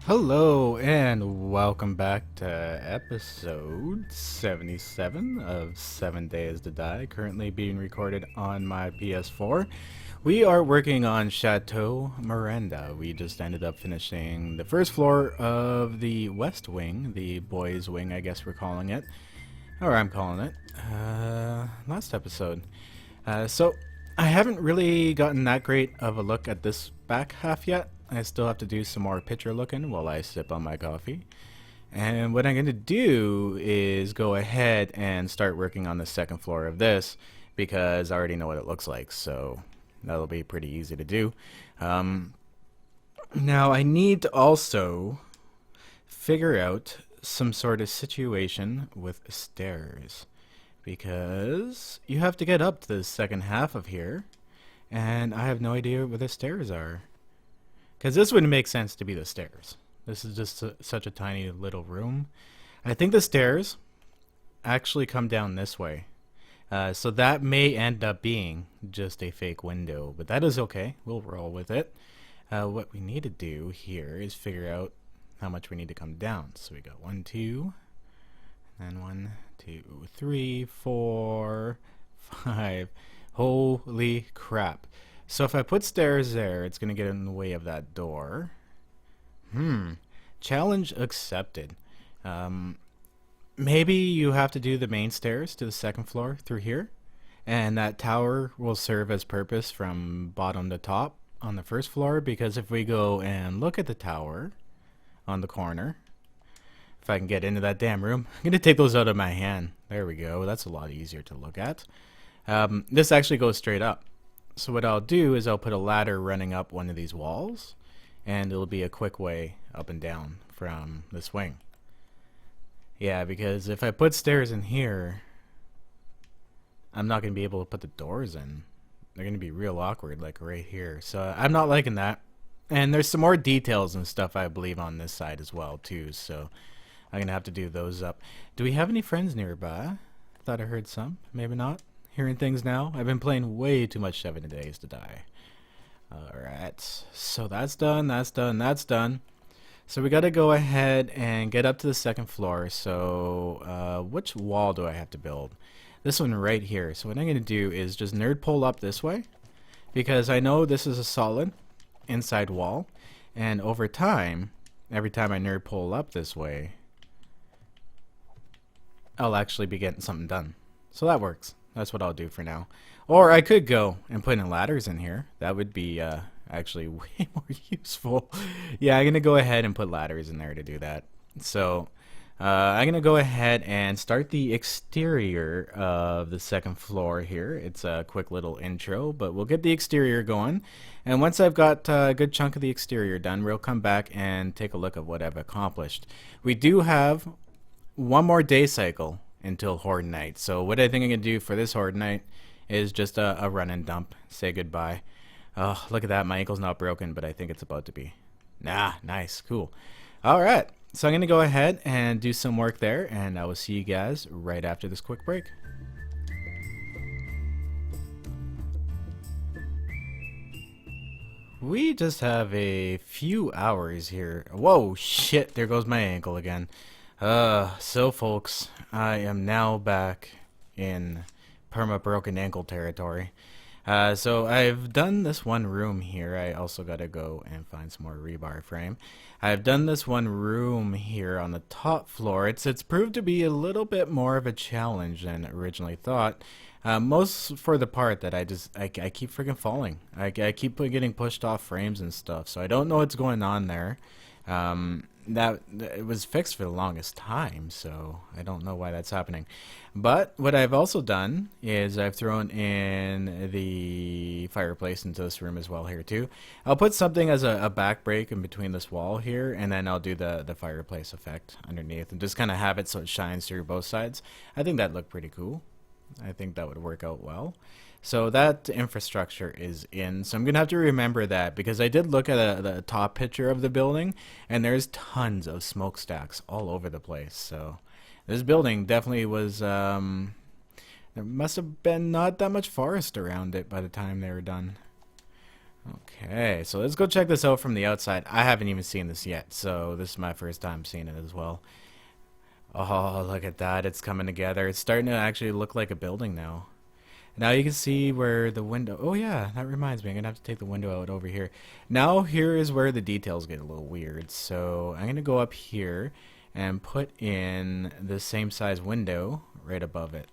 Hello and welcome back to episode 77 of 7 Days to Die, currently being recorded on my PS4. We are working on Chateau Miranda. We just ended up finishing the first floor of the West Wing, the boys' wing, I guess we're calling it. Or I'm calling it. Last episode. So I haven't really gotten that great of a look at this back half yet. I still have to do some more picture looking while I sip on my coffee. And what I'm going to do is go ahead and start working on the second floor of this because I already know what it looks like, so that'll be pretty easy to do. Now I need to also figure out some sort of situation with stairs because you have to get up to the second half of here, and I have no idea where the stairs are. Because this wouldn't make sense to be the stairs. This is just such a tiny little room. I think the stairs actually come down this way. So that may end up being just a fake window, but that is okay. We'll roll with it. What we need to do here is figure out how much we need to come down. So we got 1, 2, and 1, 2, 3, 4, 5. Holy crap. So if I put stairs there, it's going to get in the way of that door. Challenge accepted. Maybe you have to do the main stairs to the second floor through here. And that tower will serve as purpose from bottom to top on the first floor. Because if we go and look at the tower on the corner, if I can get into that damn room, I'm going to take those out of my hand. There we go. That's a lot easier to look at. This actually goes straight up. So what I'll do is I'll put a ladder running up one of these walls, and it'll be a quick way up and down from this wing. Yeah, because if I put stairs in here, I'm not going to be able to put the doors in. They're going to be real awkward, like right here. So I'm not liking that. And there's some more details and stuff, I believe, on this side as well, too. So I'm going to have to do those up. Do we have any friends nearby? Thought I heard some. Maybe not. Hearing things now. I've been playing way too much 7 Days to Die. Alright, so that's done, that's done, that's done. So we gotta go ahead and get up to the second floor. So which wall do I have to build? This one right here. So what I'm gonna do is just nerd pull up this way, because I know this is a solid inside wall, and over time, every time I nerd pull up this way, I'll actually be getting something done. So that works. That's what I'll do for now. Or I could go and put in ladders in here. That would be actually way more useful. Yeah, I'm going to go ahead and put ladders in there to do that. So I'm going to go ahead and start the exterior of the second floor here. It's a quick little intro, but we'll get the exterior going. And once I've got a good chunk of the exterior done, we'll come back and take a look at what I've accomplished. We do have one more day cycle until Horde Night. So what I think I'm going to do for this Horde Night is just a run and dump. Say goodbye. Oh, look at that. My ankle's not broken, but I think it's about to be. Nah, nice. Cool. Alright. So I'm going to go ahead and do some work there, and I will see you guys right after this quick break. We just have a few hours here. Whoa, shit. There goes my ankle again. So folks, I am now back in perma-broken ankle territory. So I've done this one room here. I also gotta go and find some more rebar frame. I've done this one room here on the top floor. It's proved to be a little bit more of a challenge than originally thought. Most for the part that I keep freaking falling. I keep getting pushed off frames and stuff, so I don't know what's going on there. That it was fixed for the longest time, so I don't know why that's happening. But what I've also done is I've thrown in the fireplace into this room as well here too. I'll put something as a back break in between this wall here, and then I'll do the fireplace effect underneath and just kind of have it so it shines through both sides. I think that looked pretty cool. I think that would work out well. So that infrastructure is in. So I'm going to have to remember that, because I did look at the top picture of the building, and there's tons of smokestacks all over the place. So this building definitely was, there must have been not that much forest around it by the time they were done. Okay, so let's go check this out from the outside. I haven't even seen this yet, so this is my first time seeing it as well. Oh, look at that. It's coming together. It's starting to actually look like a building now. Now you can see where the window... Oh yeah, that reminds me. I'm going to have to take the window out over here. Now here is where the details get a little weird. So I'm going to go up here and put in the same size window right above it.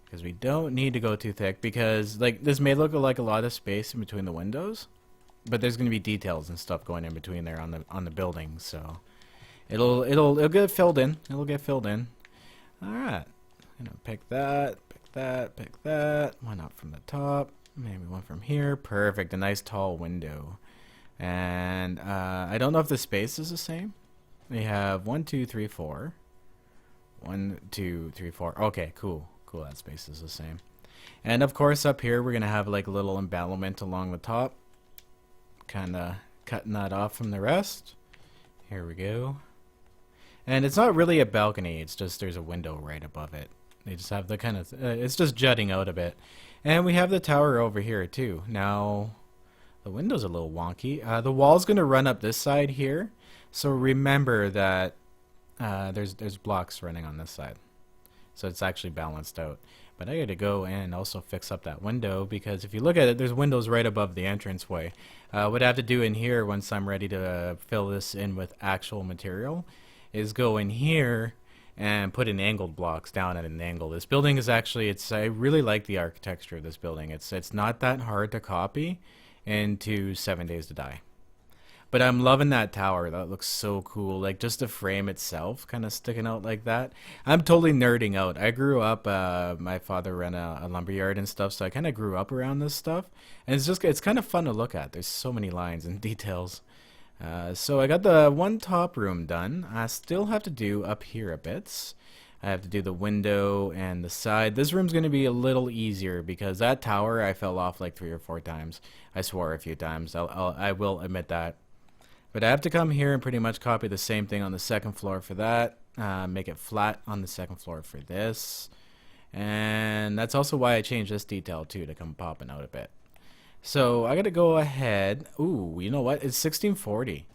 Because we don't need to go too thick, because like this may look like a lot of space in between the windows, but there's going to be details and stuff going in between there on the building, so it'll get filled in. It'll get filled in. All right. I'm going to pick that. Pick that. One up from the top. Maybe one from here. Perfect. A nice tall window. And I don't know if the space is the same. We have 1, 2, 3, 4. 1, 2, 3, 4. Okay, cool. Cool, that space is the same. And of course up here we're going to have like a little embellishment along the top. Kind of cutting that off from the rest. Here we go. And it's not really a balcony. It's just there's a window right above it. They just have the kind of, it's just jutting out a bit. And we have the tower over here too. Now, the window's a little wonky. The wall's going to run up this side here. So remember that there's blocks running on this side. So it's actually balanced out. But I got to go and also fix up that window, because if you look at it, there's windows right above the entranceway. What I have to do in here once I'm ready to fill this in with actual material is go in here and put in angled blocks down at an angle. This building is actually, I really like the architecture of this building. It's not that hard to copy into 7 Days to Die. But I'm loving that tower. That looks so cool. Like just the frame itself kind of sticking out like that. I'm totally nerding out. I grew up, my father ran a lumberyard and stuff, so I kind of grew up around this stuff. And it's kind of fun to look at. There's so many lines and details. So I got the one top room done. I still have to do up here a bit. I have to do the window and the side. This room's going to be a little easier because that tower I fell off like 3 or 4 times. I swore a few times. I will admit that. But I have to come here and pretty much copy the same thing on the second floor for that. Make it flat on the second floor for this. And that's also why I changed this detail too, to come popping out a bit. So I got to go ahead. Ooh, you know what? It's 1640.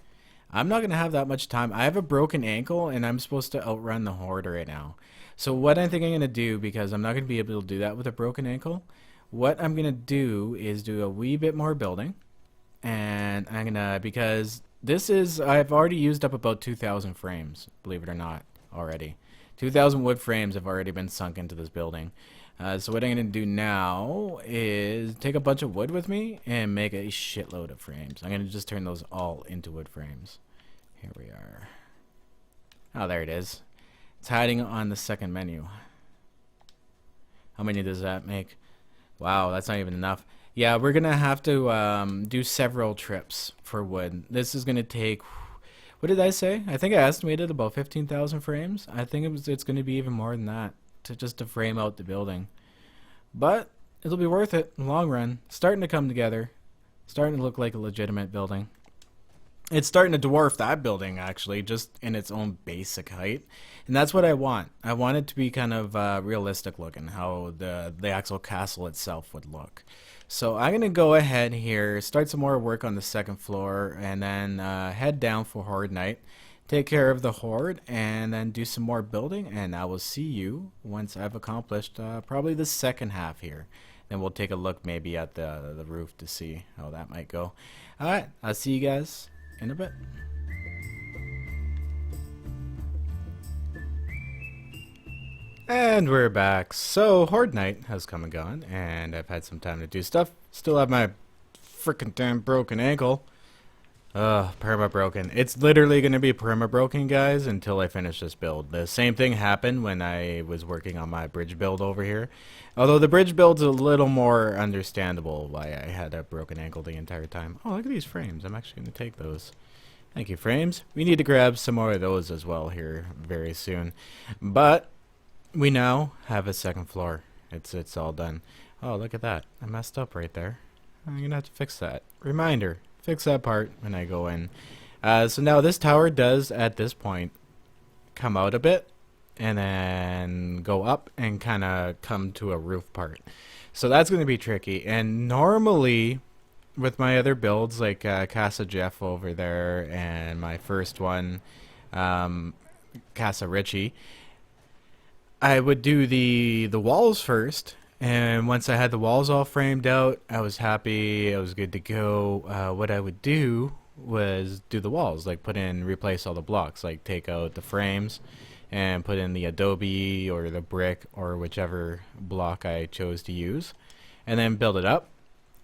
I'm not going to have that much time. I have a broken ankle and I'm supposed to outrun the horde right now. So what I think I'm going to do, because I'm not going to be able to do that with a broken ankle, what I'm going to do is do a wee bit more building. And I'm going to, because I've already used up about 2,000 frames, believe it or not, already. 2,000 wood frames have already been sunk into this building. So what I'm going to do now is take a bunch of wood with me and make a shitload of frames. I'm going to just turn those all into wood frames. Here we are. Oh, there it is. It's hiding on the second menu. How many does that make? Wow, that's not even enough. Yeah, we're going to have to do several trips for wood. This is going to take... What did I say? I think I estimated about 15,000 frames. I think it's going to be even more than that to frame out the building. But it'll be worth it in the long run. Starting to come together. Starting to look like a legitimate building. It's starting to dwarf that building, actually, just in its own basic height. And that's what I want. I want it to be kind of realistic looking, how the actual castle itself would look. So I'm going to go ahead here, start some more work on the second floor, and then head down for Horde Night. Take care of the Horde, and then do some more building, and I will see you once I've accomplished probably the second half here. Then we'll take a look maybe at the roof to see how that might go. Alright, I'll see you guys in a bit. And we're back. So Horde Night has come and gone, and I've had some time to do stuff. Still have my freaking damn broken ankle. Perma broken. It's literally going to be perma broken, guys, until I finish this build. The same thing happened when I was working on my bridge build over here. Although the bridge build's a little more understandable why I had a broken ankle the entire time. Oh, look at these frames. I'm actually going to take those. Thank you, frames. We need to grab some more of those as well here very soon. But we now have a second floor. It's all done. Oh, look at that. I messed up right there. I'm going to have to fix that. Reminder. Fix that part when I go in. So now this tower does, at this point, come out a bit and then go up and kind of come to a roof part. So that's going to be tricky. And normally, with my other builds, like Casa Jeff over there, and my first one, um, Casa Richie, I would do the walls first, and once I had the walls all framed out, I was happy. I was good to go. What I would do was do the walls, like replace all the blocks, like take out the frames, and put in the adobe or the brick or whichever block I chose to use, and then build it up.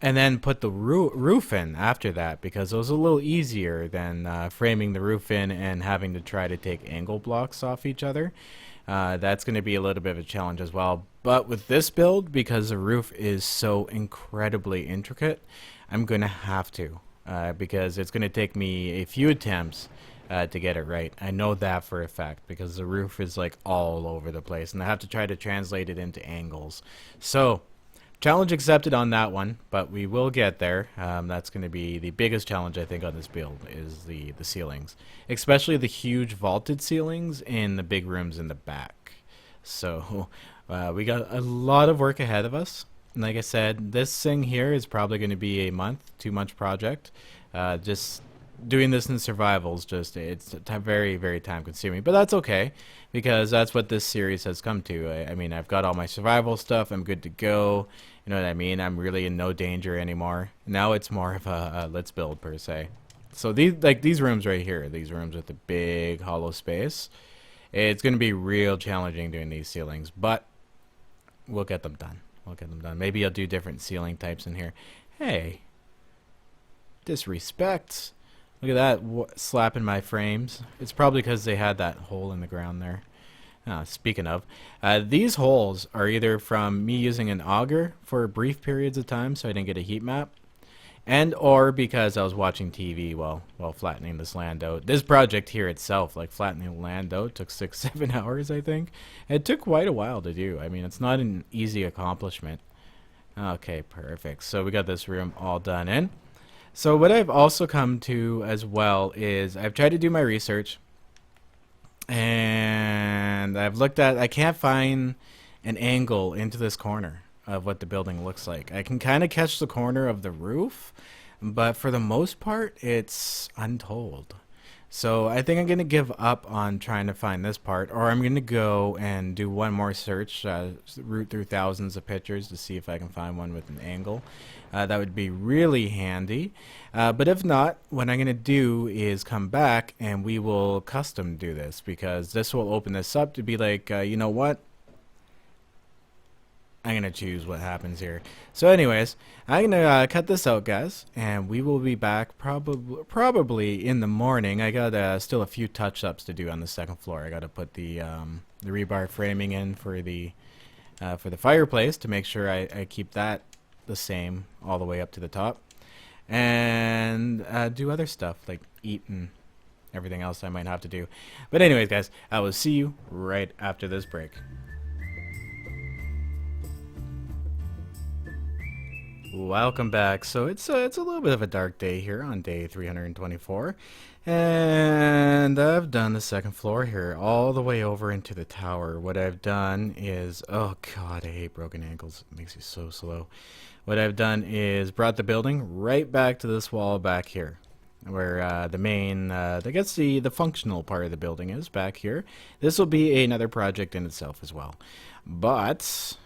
And then put the roof in after that because it was a little easier than framing the roof in and having to try to take angle blocks off each other. That's going to be a little bit of a challenge as well. But with this build, because the roof is so incredibly intricate, I'm going to have to. Because it's going to take me a few attempts to get it right. I know that for a fact because the roof is like all over the place and I have to try to translate it into angles. So challenge accepted on that one, but we will get there. That's going to be the biggest challenge I think on this build is the ceilings, especially the huge vaulted ceilings in the big rooms in the back. So we got a lot of work ahead of us. And like I said, this thing here is probably going to be a month, 2 month project. Just doing this in survival is just it's very very time consuming, but that's okay because that's what this series has come to. I mean, I've got all my survival stuff. I'm good to go. You know what I mean? I'm really in no danger anymore. Now it's more of a let's build per se. So these rooms right here, these rooms with the big hollow space, it's going to be real challenging doing these ceilings, but we'll get them done. We'll get them done. Maybe I'll do different ceiling types in here. Hey, disrespect. Look at that slapping my frames. It's probably because they had that hole in the ground there. Speaking of, these holes are either from me using an auger for brief periods of time so I didn't get a heat map, and or because I was watching TV while flattening this land out. This project here itself, like flattening the land out, took 6-7 hours, I think. It took quite a while to do. I mean, it's not an easy accomplishment. Okay, perfect. So we got this room all done in. So what I've also come to as well is I've tried to do my research and I've looked at, I can't find an angle into this corner of what the building looks like. I can kind of catch the corner of the roof, but for the most part, it's untold. So I think I'm going to give up on trying to find this part, or I'm going to go and do one more search, root through thousands of pictures to see if I can find one with an angle. That would be really handy. But if not, what I'm going to do is come back and we will custom do this because this will open this up to be like, you know what? I'm going to choose what happens here. So anyways, I'm going to cut this out, guys, and we will be back probably in the morning. I got still a few touch-ups to do on the second floor. I got to put the rebar framing in for the fireplace to make sure I keep that the same all the way up to the top. And do other stuff like eat and everything else I might have to do. But anyways, guys, I will see you right after this break. Welcome back. So it's a little bit of a dark day here on day 324, and I've done the second floor here all the way over into the tower. What I've done is, oh god, I hate broken ankles. It makes you so slow. What I've done is brought the building right back to this wall back here, where the main, I guess the functional part of the building is back here. This will be another project in itself as well, but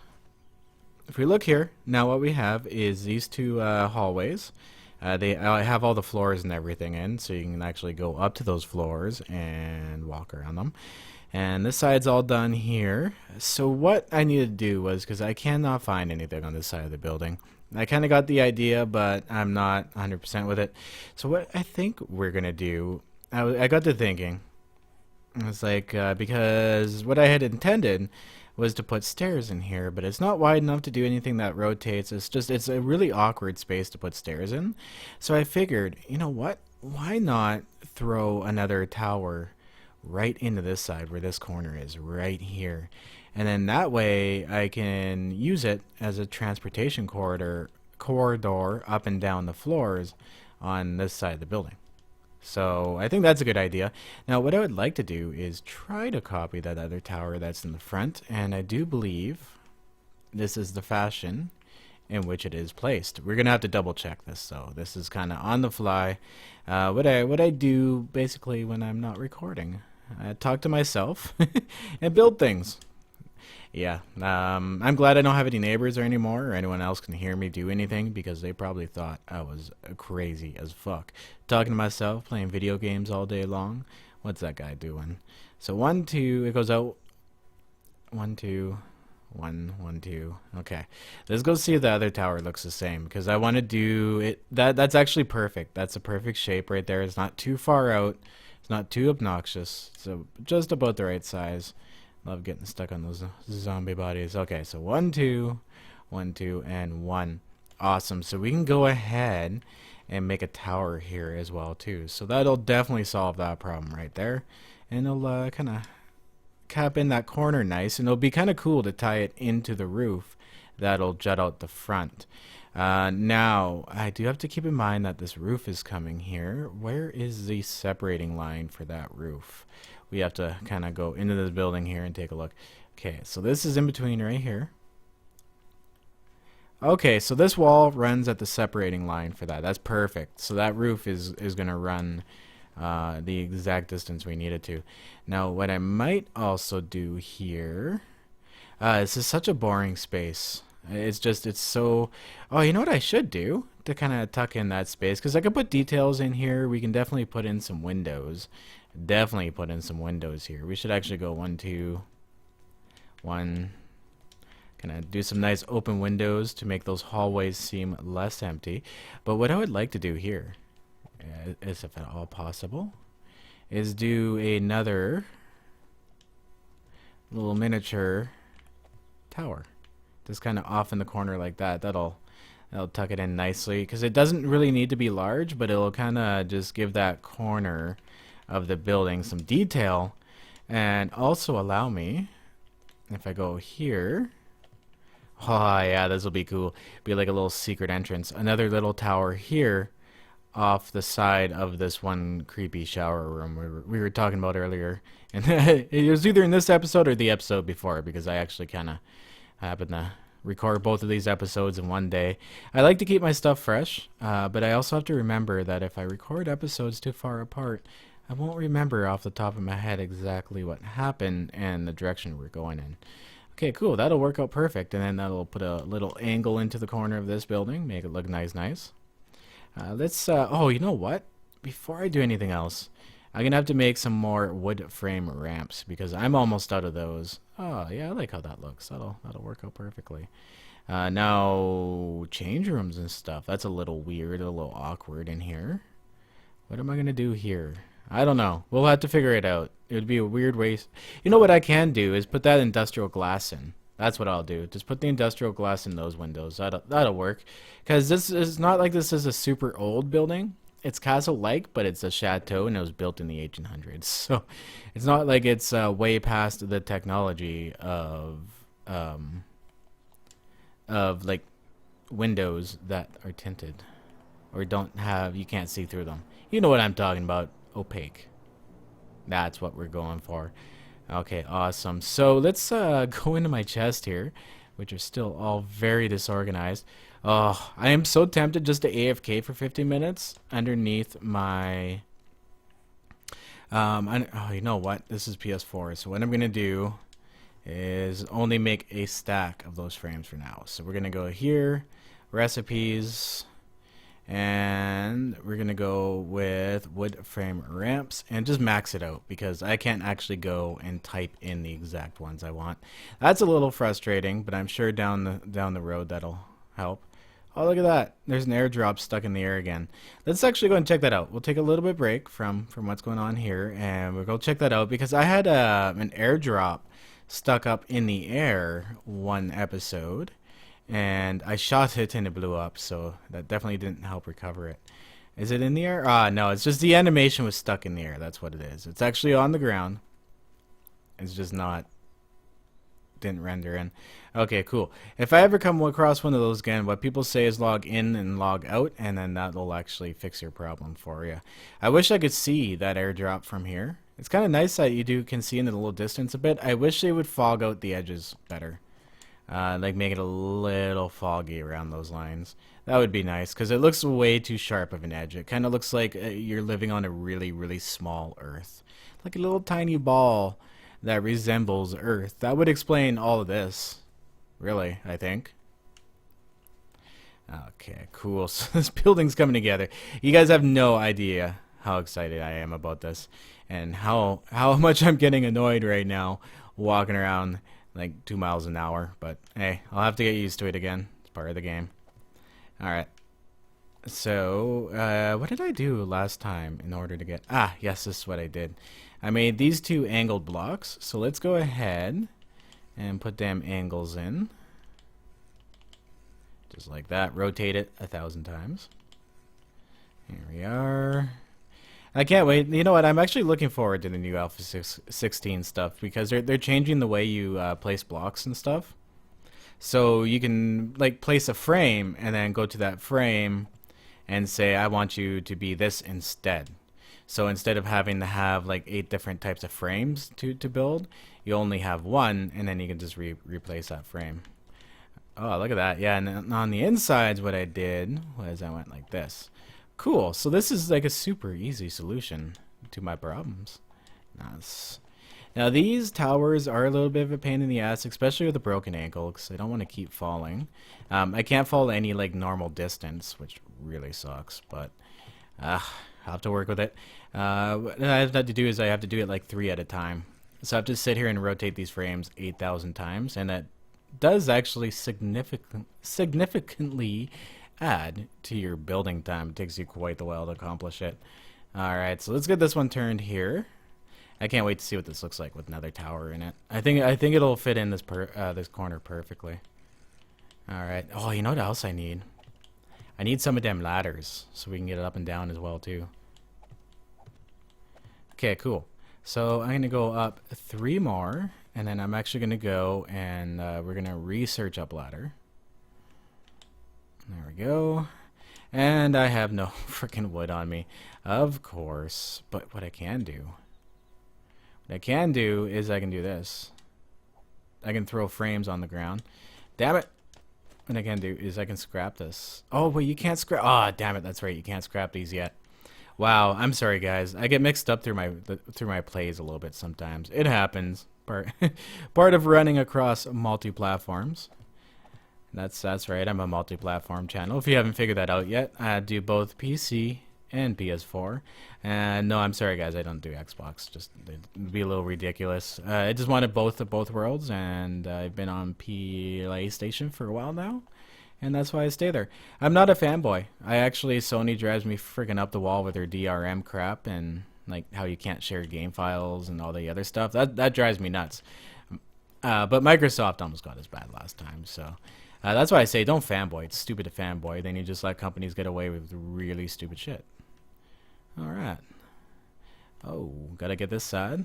if we look here, now what we have is these two hallways. I have all the floors and everything in, so you can actually go up to those floors and walk around them. And this side's all done here. So what I need to do was, because I cannot find anything on this side of the building, I kind of got the idea, but I'm not 100% with it. So what I think we're going to do, I got to thinking, I was like, because what I had intended was to put stairs in here, but it's not wide enough to do anything that rotates. It's a really awkward space to put stairs in. So I figured, you know what? Why not throw another tower right into this side where this corner is, right here. And then that way I can use it as a transportation corridor up and down the floors on this side of the building. So I think that's a good idea. Now what I would like to do is try to copy that other tower that's in the front, and I do believe this is the fashion in which it is placed. We're gonna have to double check this though. This is kind of on the fly. What I do basically when I'm not recording. I talk to myself and build things. Yeah, I'm glad I don't have any neighbors or anymore, or anyone else can hear me do anything because they probably thought I was crazy as fuck. Talking to myself, playing video games all day long. What's that guy doing? So 1, 2, it goes out. 1, 2, 1, 1, 2. Okay, let's go see if the other tower looks the same because I want to do it. That's actually perfect. That's a perfect shape right there. It's not too far out. It's not too obnoxious. So just about the right size. Love getting stuck on those zombie bodies. Okay, so 1, 2, 1, 2, and 1. Awesome. So we can go ahead and make a tower here as well too. So that'll definitely solve that problem right there, and it'll kind of cap in that corner nice, and it'll be kind of cool to tie it into the roof. That'll jut out the front. Now I do have to keep in mind that this roof is coming here. Where is the separating line for that roof? We have to kind of go into this building here and take a look. Okay, so this is in between right here. Okay, so this wall runs at the separating line for that. That's perfect. So that roof is going to run the exact distance we need it to. Now, what I might also do here, this is such a boring space. It's so, oh, you know what I should do to kind of tuck in that space? Because I could put details in here. We can definitely put in some windows. Definitely put in some windows here. We should actually go 1, 2, 1. Gonna do some nice open windows to make those hallways seem less empty. But what I would like to do here is, if at all possible, is do another little miniature tower. Just kind of off in the corner like that. That'll tuck it in nicely because it doesn't really need to be large, but it'll kind of just give that corner of the building some detail, and also allow me, if I go here, oh yeah, this will be cool, be like a little secret entrance, another little tower here off the side of this one creepy shower room we were talking about earlier. And it was either in this episode or the episode before, because I actually kind of happened to record both of these episodes in one day. I like to keep my stuff fresh, but I also have to remember that if I record episodes too far apart, I won't remember off the top of my head exactly what happened and the direction we're going in. Okay, cool. That'll work out perfect. And then that'll put a little angle into the corner of this building, make it look nice. Oh, you know what? Before I do anything else, I'm going to have to make some more wood frame ramps because I'm almost out of those. Oh, yeah, I like how that looks. That'll work out perfectly. Now, change rooms and stuff. That's a little weird, a little awkward in here. What am I going to do here? I don't know. We'll have to figure it out. It would be a weird waste. You know what I can do is put that industrial glass in. That's what I'll do. Just put the industrial glass in those windows. That'll work. Because this is not like this is a super old building. It's castle-like, but it's a chateau, and it was built in the 1800s. So it's not like it's way past the technology of like windows that are tinted or don't have, you can't see through them. You know what I'm talking about. Opaque. That's what we're going for. Okay, awesome. So let's go into my chest here, which are still all very disorganized. Oh, I am so tempted just to AFK for 50 minutes underneath my oh, you know what? This is PS4. So what I'm going to do is only make a stack of those frames for now. So we're going to go here, recipes, and we're going to go with wood frame ramps and just max it out because I can't actually go and type in the exact ones I want. That's a little frustrating, but I'm sure down the road that'll help. Oh, look at that. There's an airdrop stuck in the air again. Let's actually go and check that out. We'll take a little bit break from what's going on here, and we'll go check that out because I had an airdrop stuck up in the air one episode, and I shot it and it blew up, so that definitely didn't help recover it. Is it in the air? No, it's just the animation was stuck in the air. That's what it is. It's actually on the ground. It's just didn't render in. Okay, cool. If I ever come across one of those again, what people say is log in and log out, and then that will actually fix your problem for you. I wish I could see that airdrop from here. It's kind of nice that you can see in the little distance a bit. I wish they would fog out the edges better. Like make it a little foggy around those lines. That would be nice because it looks way too sharp of an edge. It kind of looks like you're living on a really, really small Earth, like a little tiny ball that resembles Earth. That would explain all of this, really, I think. Okay, cool. So this building's coming together. You guys have no idea how excited I am about this, and how much I'm getting annoyed right now walking around like 2 miles an hour. But hey, I'll have to get used to it again. It's part of the game. All right. So what did I do last time in order to get? Ah, yes, this is what I did. I made these two angled blocks. So let's go ahead and put them angles in. Just like that. Rotate it 1,000 times. Here we are. I can't wait. You know what? I'm actually looking forward to the new Alpha 16 stuff because they're changing the way you place blocks and stuff. So you can like place a frame and then go to that frame and say, I want you to be this instead. So instead of having to have like 8 different types of frames to build, you only have one, and then you can just replace that frame. Oh, look at that. Yeah, and on the insides, what I did was I went like this. Cool. So this is like a super easy solution to my problems. Nice. Now, these towers are a little bit of a pain in the ass, especially with a broken ankle, because I don't want to keep falling. I can't fall any like normal distance, which really sucks, but I have to work with it. What I have to do is I have to do it like 3 at a time. So I have to sit here and rotate these frames 8,000 times, and that does actually significantly add to your building time. It takes you quite a while to accomplish it. Alright, so let's get this one turned here. I can't wait to see what this looks like with another tower in it. I think it'll fit in this this corner perfectly. Alright. Oh, you know what else I need? I need some of them ladders so we can get it up and down as well too. Okay, cool. So I'm going to go up 3 more, and then I'm actually going to go and we're going to research up ladder. There we go. And I have no freaking wood on me, of course. But what I can do is I can do this. I can throw frames on the ground. Damn it. What I can do is I can scrap this. Oh, but you can't scrap. Ah, damn it. That's right. You can't scrap these yet. Wow, I'm sorry, guys. I get mixed up through my plays a little bit sometimes. It happens. Part of running across multi-platforms. That's right. I'm a multi-platform channel. If you haven't figured that out yet, I do both PC and PS4. And no, I'm sorry, guys. I don't do Xbox. Just it'd be a little ridiculous. I just wanted both worlds, and I've been on PlayStation for a while now. And that's why I stay there. I'm not a fanboy. Sony drives me freaking up the wall with their DRM crap and like how you can't share game files and all the other stuff. That drives me nuts. But Microsoft almost got us bad last time, so that's why I say don't fanboy. It's stupid to fanboy. Then you just let companies get away with really stupid shit. All right. Oh, gotta get this side.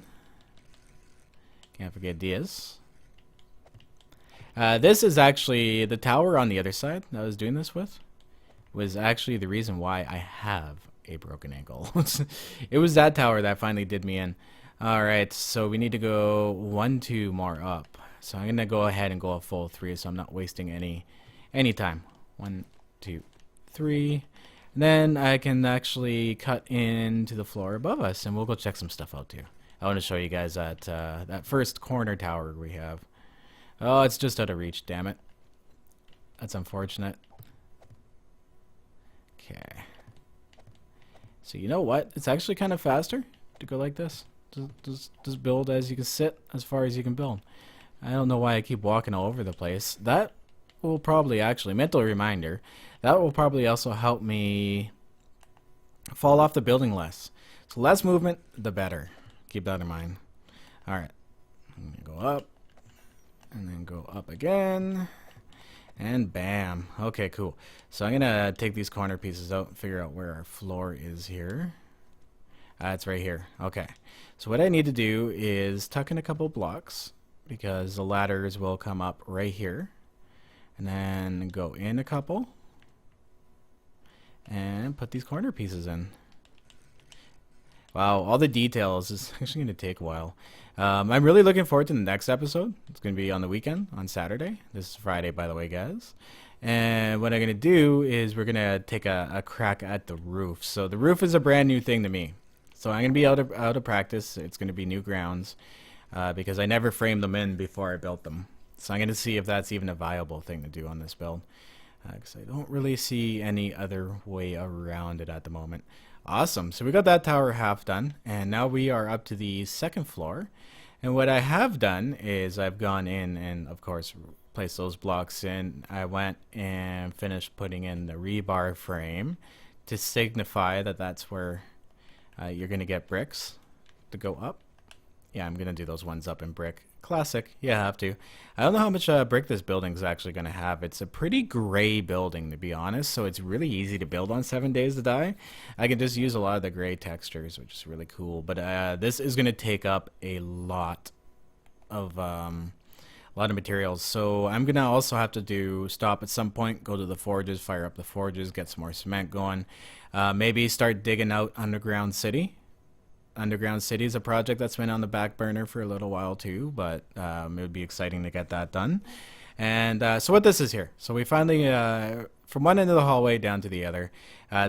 Can't forget this. This is actually the tower on the other side that I was doing this with. Was actually the reason why I have a broken ankle. It was that tower that finally did me in. Alright, so we need to go 1, 2 more up. So I'm gonna go ahead and go a full 3 so I'm not wasting any time. 1, 2, 3. And then I can actually cut into the floor above us, and we'll go check some stuff out too. I want to show you guys that first corner tower we have. Oh, it's just out of reach, damn it. That's unfortunate. Okay. So you know what? It's actually kind of faster to go like this. Just build as you can sit, as far as you can build. I don't know why I keep walking all over the place. That will probably actually, mental reminder, that will probably also help me fall off the building less. So less movement, the better. Keep that in mind. Alright. I'm going to go up. And then go up again. And bam. Okay, cool. So I'm going to take these corner pieces out and figure out where our floor is here. It's right here. Okay. So what I need to do is tuck in a couple blocks because the ladders will come up right here. And then go in a couple. And put these corner pieces in. Wow, all the details is actually going to take a while. I'm really looking forward to the next episode. It's going to be on the weekend, on Saturday. This is Friday, by the way, guys. And what I'm going to do is we're going to take a crack at the roof. So the roof is a brand new thing to me. So I'm going to be out of practice. It's going to be new grounds because I never framed them in before I built them. So I'm going to see if that's even a viable thing to do on this build. Because I don't really see any other way around it at the moment. Awesome. So we got that tower half done. And now we are up to the second floor. And what I have done is I've gone in and, of course, placed those blocks in. I went and finished putting in the rebar frame to signify that that's where you're going to get bricks to go up. Yeah, I'm going to do those ones up in brick. Classic. Yeah, I have to. I don't know how much brick this building is actually going to have. It's a pretty gray building, to be honest, so it's really easy to build on 7 Days to Die. I can just use a lot of the gray textures, which is really cool. But this is going to take up a lot of materials. So I'm going to also have to stop at some point, go to the forges, fire up the forges, get some more cement going. Maybe start digging out Underground City. Underground City is a project that's been on the back burner for a little while too, but it would be exciting to get that done. And so what this is here, so we finally, from one end of the hallway down to the other,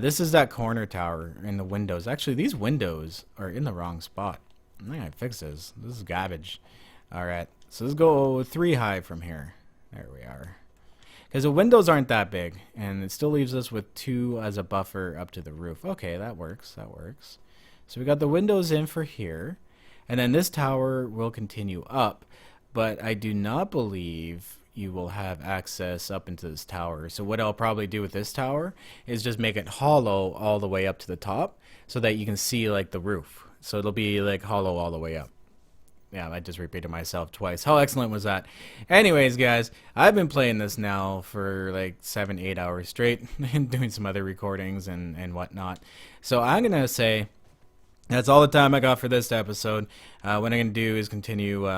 this is that corner tower in the windows. Actually, these windows are in the wrong spot. I'm not gonna fix this. This is garbage. Alright, so let's go 3 high from here. There we are. Because the windows aren't that big, and it still leaves us with 2 as a buffer up to the roof. Okay, that works, that works. So we got the windows in for here, and then this tower will continue up, but I do not believe you will have access up into this tower. So what I'll probably do with this tower is just make it hollow all the way up to the top so that you can see like the roof. So it'll be like hollow all the way up. Yeah, I just repeated myself twice. How excellent was that? Anyways, guys, I've been playing this now for like 7-8 hours straight and doing some other recordings and whatnot. So I'm going to say that's all the time I got for this episode. What I'm going to do is continue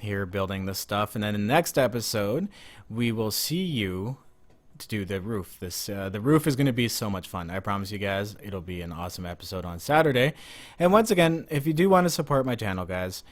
here building this stuff. And then in the next episode, we will see you to do the roof. The roof is going to be so much fun. I promise you guys, it'll be an awesome episode on Saturday. And once again, if you do want to support my channel, guys,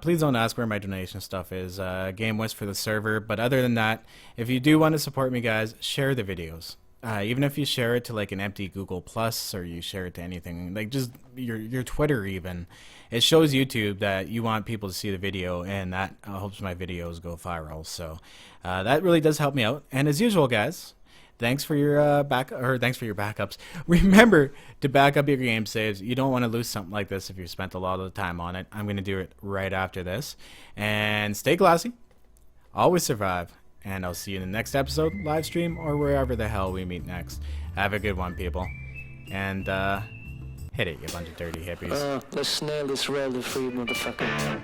please don't ask where my donation stuff is. Game West for the server. But other than that, if you do want to support me, guys, share the videos. Even if you share it to like an empty Google Plus or you share it to anything, like just your Twitter even, it shows YouTube that you want people to see the video, and that helps my videos go viral. So that really does help me out. And as usual, guys, thanks for your thanks for your backups. Remember to back up your game saves. You don't want to lose something like this if you spent a lot of the time on it. I'm going to do it right after this. And stay classy. Always survive. And I'll see you in the next episode, live stream, or wherever the hell we meet next. Have a good one, people. And hit it, you bunch of dirty hippies. Let's nail this rally free, motherfucker.